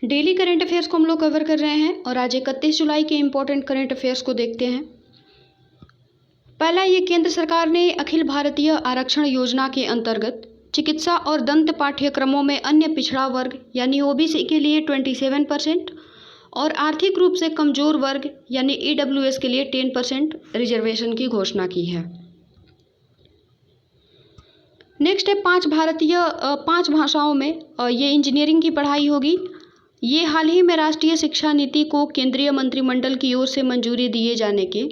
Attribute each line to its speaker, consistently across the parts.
Speaker 1: Daily current affairs को हम लोग कवर कर रहे हैं और आज 31 जुलाई के इम्पोर्टेंट करंट अफेयर्स को देखते हैं। पहला, ये केंद्र सरकार ने अखिल भारतीय आरक्षण योजना के अंतर्गत चिकित्सा और दंत पाठ्यक्रमों में अन्य पिछड़ा वर्ग यानी ओबीसी के लिए 27% और आर्थिक रूप से कमजोर वर्ग यानी ईडब्ल्यूएस के लिए 10% रिजर्वेशन की घोषणा की है। नेक्स्ट है पांच भाषाओं में ये इंजीनियरिंग की पढ़ाई होगी। ये हाल ही में राष्ट्रीय शिक्षा नीति को केंद्रीय मंत्रिमंडल की ओर से मंजूरी दिए जाने के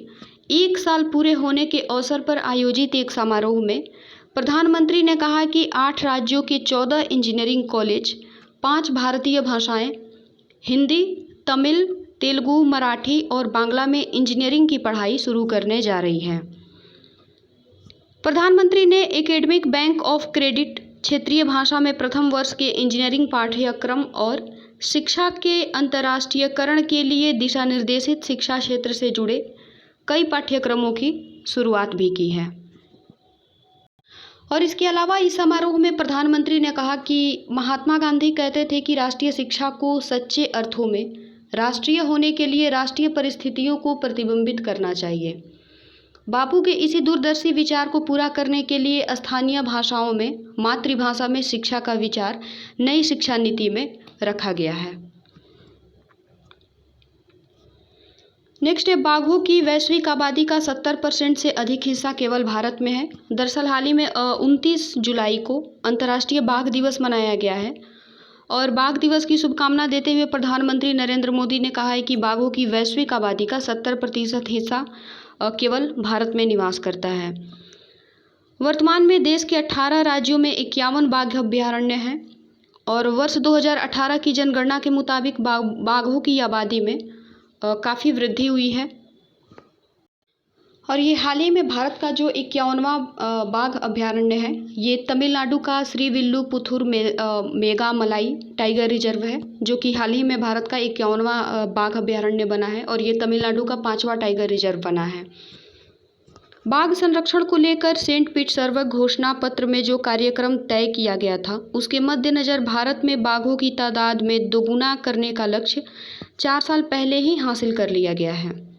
Speaker 1: 1 साल पूरे होने के अवसर पर आयोजित एक समारोह में प्रधानमंत्री ने कहा कि 8 राज्यों के 14 इंजीनियरिंग कॉलेज 5 भारतीय भाषाएं हिंदी, तमिल, तेलुगु, मराठी और बांग्ला में इंजीनियरिंग की पढ़ाई शुरू करने जा रही हैं। प्रधानमंत्री ने एकेडमिक बैंक ऑफ क्रेडिट क्षेत्रीय भाषा में प्रथम वर्ष के इंजीनियरिंग पाठ्यक्रम और शिक्षा के अंतर्राष्ट्रीयकरण के लिए दिशा निर्देशित शिक्षा क्षेत्र से जुड़े कई पाठ्यक्रमों की शुरुआत भी की है। और इसके अलावा इस समारोह में प्रधानमंत्री ने कहा कि महात्मा गांधी कहते थे कि राष्ट्रीय शिक्षा को सच्चे अर्थों में राष्ट्रीय होने के लिए राष्ट्रीय परिस्थितियों को प्रतिबिंबित करना चाहिए। बापू के इसी दूरदर्शी विचार को पूरा करने के लिए स्थानीय भाषाओं में मातृभाषा में शिक्षा का विचार नई शिक्षा नीति में रखा गया है। नेक्स्ट है, बाघों की वैश्विक आबादी का 70% से अधिक हिस्सा केवल भारत में है। दरअसल हाल ही में 29 जुलाई को अंतर्राष्ट्रीय बाघ दिवस मनाया गया है और बाघ दिवस की शुभकामना देते हुए प्रधानमंत्री नरेंद्र मोदी ने कहा है कि बाघों की वैश्विक आबादी का 70% हिस्सा केवल भारत में निवास करता है। वर्तमान में देश के 18 राज्यों में 51 बाघ अभयारण्य हैं और वर्ष 2018 की जनगणना के मुताबिक बाघों की आबादी में काफ़ी वृद्धि हुई है। और ये हाल ही में भारत का जो 51वां बाघ अभयारण्य है ये तमिलनाडु का श्रीविल्लुपुथुर मेगा मलाई टाइगर रिजर्व है, जो कि हाल ही में भारत का 51वां बाघ अभयारण्य बना है और ये तमिलनाडु का 5वां टाइगर रिजर्व बना है। बाघ संरक्षण को लेकर सेंट पीटर्सबर्ग घोषणा पत्र में जो कार्यक्रम तय किया गया था उसके मद्देनज़र भारत में बाघों की तादाद में दोगुना करने का लक्ष्य 4 साल पहले ही हासिल कर लिया गया है।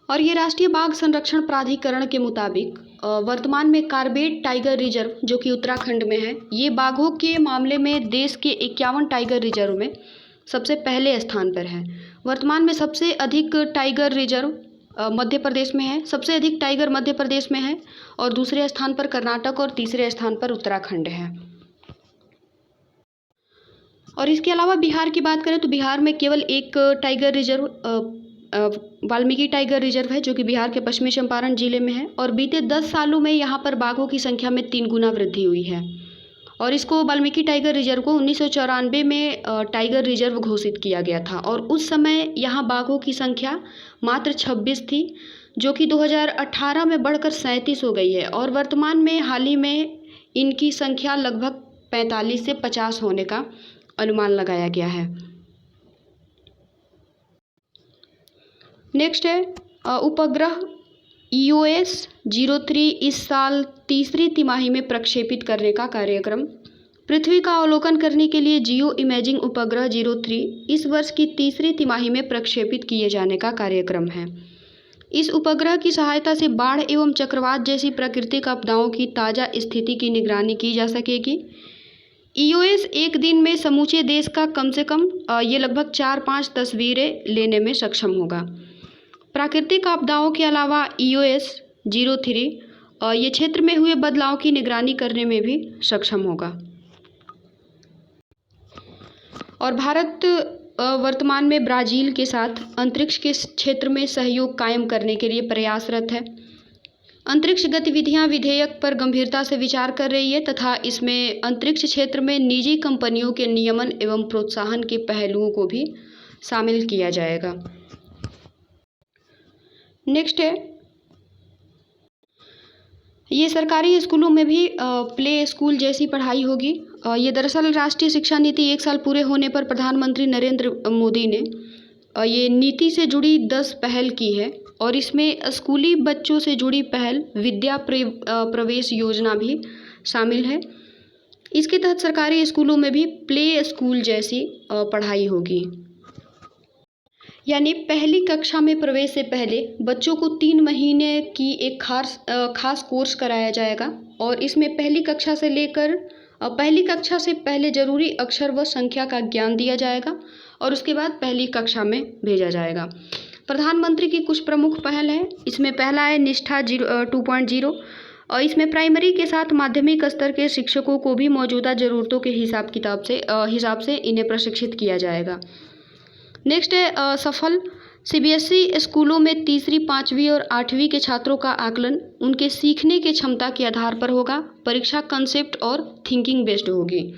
Speaker 1: और ये राष्ट्रीय बाघ संरक्षण प्राधिकरण के मुताबिक वर्तमान में कार्बेट टाइगर रिजर्व जो कि उत्तराखंड में है, ये बाघों के मामले में देश के 51 टाइगर रिजर्व में सबसे पहले स्थान पर है। वर्तमान में सबसे अधिक टाइगर रिजर्व मध्य प्रदेश में है, सबसे अधिक टाइगर मध्य प्रदेश में है और दूसरे स्थान पर कर्नाटक और तीसरे स्थान पर उत्तराखंड है। और इसके अलावा बिहार की बात करें तो बिहार में केवल एक tiger reserve Valmiki tiger reserve है जो कि बिहार के पश्चिमी चंपारण जिले में है और बीते 10 सालों में यहाँ पर बाघों की संख्या में 3 गुना वृद्धि हुई है। और इसको वाल्मीकि टाइगर रिजर्व को 1994 में टाइगर रिजर्व घोषित किया गया था और उस समय यहाँ बाघों की संख्या मात्र 26 थी, जो कि 2018 में बढ़कर 37 हो गई है और वर्तमान में हाल ही में इनकी संख्या लगभग 45 से 50 होने का अनुमान लगाया गया है। नेक्स्ट है उपग्रह EOS-03 इस साल तीसरी तिमाही में प्रक्षेपित करने का कार्यक्रम। पृथ्वी का अवलोकन करने के लिए जियो इमेजिंग उपग्रह 03 इस वर्ष की तीसरी तिमाही में प्रक्षेपित किए जाने का कार्यक्रम है। इस उपग्रह की सहायता से बाढ़ एवं चक्रवात जैसी प्राकृतिक आपदाओं की ताज़ा स्थिति की निगरानी की जा सकेगी। EOS एक दिन में समूचे देश का कम से कम ये लगभग 4-5 तस्वीरें लेने में सक्षम होगा। प्राकृतिक आपदाओं के अलावा EOS-03 ये क्षेत्र में हुए बदलाव की निगरानी करने में भी सक्षम होगा। और भारत वर्तमान में ब्राज़ील के साथ अंतरिक्ष के क्षेत्र में सहयोग कायम करने के लिए प्रयासरत है। अंतरिक्ष गतिविधियां विधेयक पर गंभीरता से विचार कर रही है तथा इसमें अंतरिक्ष क्षेत्र में निजी कंपनियों के नियमन एवं प्रोत्साहन के पहलुओं को भी शामिल किया जाएगा। नेक्स्ट है, ये सरकारी स्कूलों में भी प्ले स्कूल जैसी पढ़ाई होगी। ये दरअसल राष्ट्रीय शिक्षा नीति 1 साल पूरे होने पर प्रधानमंत्री नरेंद्र मोदी ने ये नीति से जुड़ी 10 पहल की है और इसमें स्कूली बच्चों से जुड़ी पहल विद्या प्रवेश योजना भी शामिल है। इसके तहत सरकारी स्कूलों में भी प्ले स्कूल जैसी पढ़ाई होगी। यानी पहली कक्षा में प्रवेश से पहले बच्चों को 3 महीने की एक खास कोर्स कराया जाएगा और इसमें पहली कक्षा से पहले ज़रूरी अक्षर व संख्या का ज्ञान दिया जाएगा और उसके बाद पहली कक्षा में भेजा जाएगा। प्रधानमंत्री की कुछ प्रमुख पहल है। इसमें पहला है निष्ठा 2.0 और इसमें प्राइमरी के साथ माध्यमिक स्तर के शिक्षकों को भी मौजूदा ज़रूरतों के हिसाब से इन्हें प्रशिक्षित किया जाएगा। नेक्स्ट है सफल सीबीएसई स्कूलों में तीसरी, 5वीं और 8वीं के छात्रों का आकलन उनके सीखने की क्षमता के आधार पर होगा। परीक्षा कंसेप्ट और थिंकिंग बेस्ड होगी।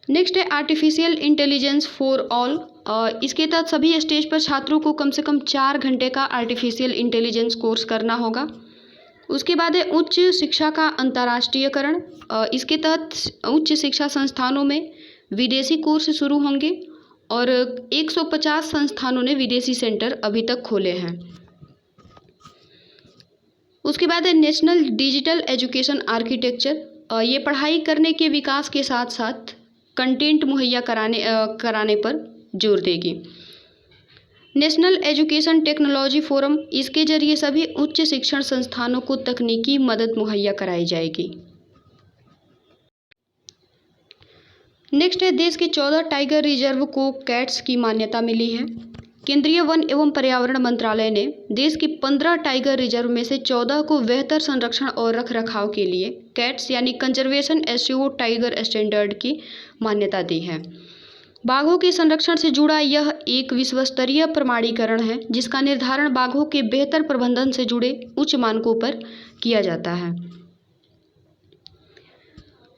Speaker 1: नेक्स्ट है आर्टिफिशियल इंटेलिजेंस फॉर ऑल। इसके तहत सभी स्टेज पर छात्रों को कम से कम 4 घंटे का आर्टिफिशियल इंटेलिजेंस कोर्स करना होगा। उसके बाद है उच्च शिक्षा का अंतर्राष्ट्रीयकरण। इसके तहत उच्च शिक्षा संस्थानों में विदेशी कोर्स शुरू होंगे और 150 संस्थानों ने विदेशी सेंटर अभी तक खोले हैं। उसके बाद है नेशनल डिजिटल एजुकेशन आर्किटेक्चर। ये पढ़ाई करने के विकास के साथ साथ कंटेंट मुहैया कराने पर जोर देगी। नेशनल एजुकेशन टेक्नोलॉजी फोरम, इसके जरिए सभी उच्च शिक्षण संस्थानों को तकनीकी मदद मुहैया कराई जाएगी। नेक्स्ट है देश के 14 टाइगर रिजर्व को कैट्स की मान्यता मिली है। केंद्रीय वन एवं पर्यावरण मंत्रालय ने देश की 15 टाइगर रिजर्व में से 14 को बेहतर संरक्षण और रखरखाव के लिए कैट्स यानी कंजर्वेशन एश्योर्ड टाइगर स्टैंडर्ड की मान्यता दी है। बाघों के संरक्षण से जुड़ा यह एक विश्वस्तरीय प्रमाणीकरण है जिसका निर्धारण बाघों के बेहतर प्रबंधन से जुड़े उच्च मानकों पर किया जाता है।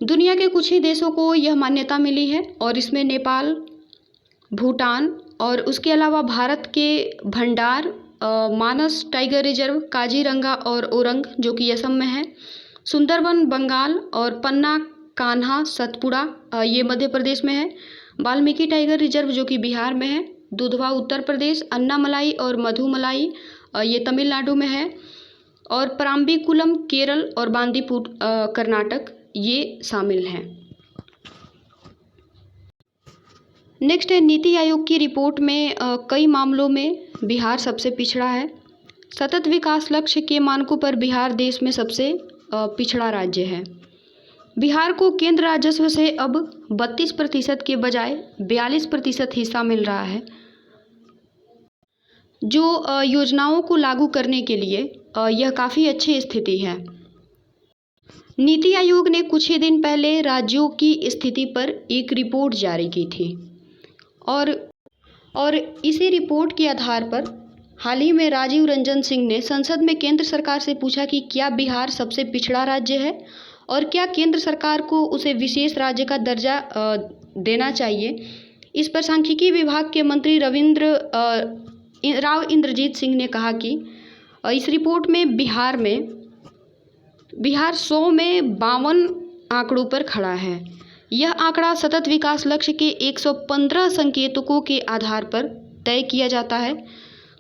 Speaker 1: दुनिया के कुछ ही देशों को यह मान्यता मिली है और इसमें नेपाल, भूटान और उसके अलावा भारत के भंडार, मानस टाइगर रिजर्व, काजीरंगा और ओरंग जो कि असम में है, सुंदरबन बंगाल और पन्ना कान्हा सतपुड़ा ये मध्य प्रदेश में है, वाल्मीकि टाइगर रिजर्व जो कि बिहार में है, दुधवा उत्तर प्रदेश, अन्नामलाई और मधुमलाई ये तमिलनाडु में है और पराम्बीकुलम केरल और बांदीपुर कर्नाटक ये शामिल हैं। नेक्स्ट है नीति आयोग की रिपोर्ट में कई मामलों में बिहार सबसे पिछड़ा है। सतत विकास लक्ष्य के मानकों पर बिहार देश में सबसे पिछड़ा राज्य है। बिहार को केंद्र राजस्व से अब 32% के बजाय 42% हिस्सा मिल रहा है, जो योजनाओं को लागू करने के लिए यह काफ़ी अच्छी स्थिति है। नीति आयोग ने कुछ ही दिन पहले राज्यों की स्थिति पर एक रिपोर्ट जारी की थी और इसी रिपोर्ट के आधार पर हाल ही में राजीव रंजन सिंह ने संसद में केंद्र सरकार से पूछा कि क्या बिहार सबसे पिछड़ा राज्य है और क्या केंद्र सरकार को उसे विशेष राज्य का दर्जा देना चाहिए। इस पर सांख्यिकी विभाग के मंत्री राव इंद्रजीत सिंह ने कहा कि इस रिपोर्ट में बिहार 100 में 52 आंकड़ों पर खड़ा है। यह आंकड़ा सतत विकास लक्ष्य के 115 संकेतकों के आधार पर तय किया जाता है।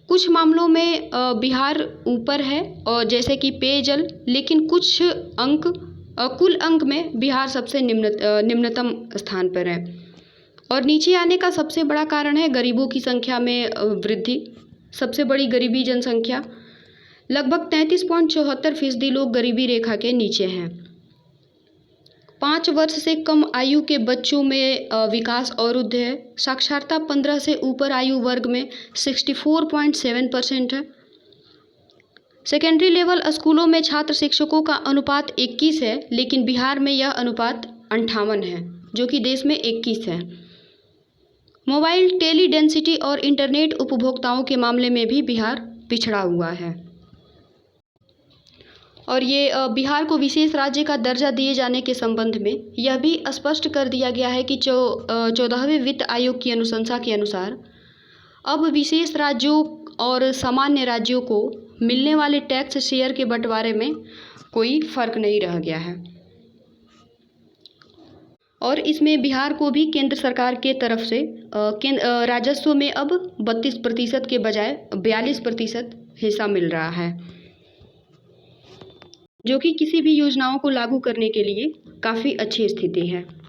Speaker 1: कुछ मामलों में बिहार ऊपर है और जैसे कि पेयजल, लेकिन कुल अंक में बिहार सबसे निम्नतम स्थान पर है और नीचे आने का सबसे बड़ा कारण है गरीबों की संख्या में वृद्धि। सबसे बड़ी गरीबी जनसंख्या, लगभग 33.74% लोग गरीबी रेखा के नीचे हैं। 5 वर्ष से कम आयु के बच्चों में विकास अवरुद्ध है। साक्षरता 15 से ऊपर आयु वर्ग में 64.7% है। सेकेंडरी लेवल स्कूलों में छात्र शिक्षकों का अनुपात 21 है, लेकिन बिहार में यह अनुपात 58 है, जो कि देश में 21 है। मोबाइल टेली डेंसिटी और इंटरनेट उपभोक्ताओं के मामले में भी बिहार पिछड़ा हुआ है और ये बिहार को विशेष राज्य का दर्जा दिए जाने के संबंध में यह भी स्पष्ट कर दिया गया है कि 14वें वित्त आयोग की अनुशंसा के अनुसार अब विशेष राज्यों और सामान्य राज्यों को मिलने वाले टैक्स शेयर के बंटवारे में कोई फर्क नहीं रह गया है और इसमें बिहार को भी केंद्र सरकार के तरफ से राजस्व में अब 32% के बजाय 42% हिस्सा मिल रहा है। जो कि किसी भी योजनाओं को लागू करने के लिए काफ़ी अच्छी स्थिति है।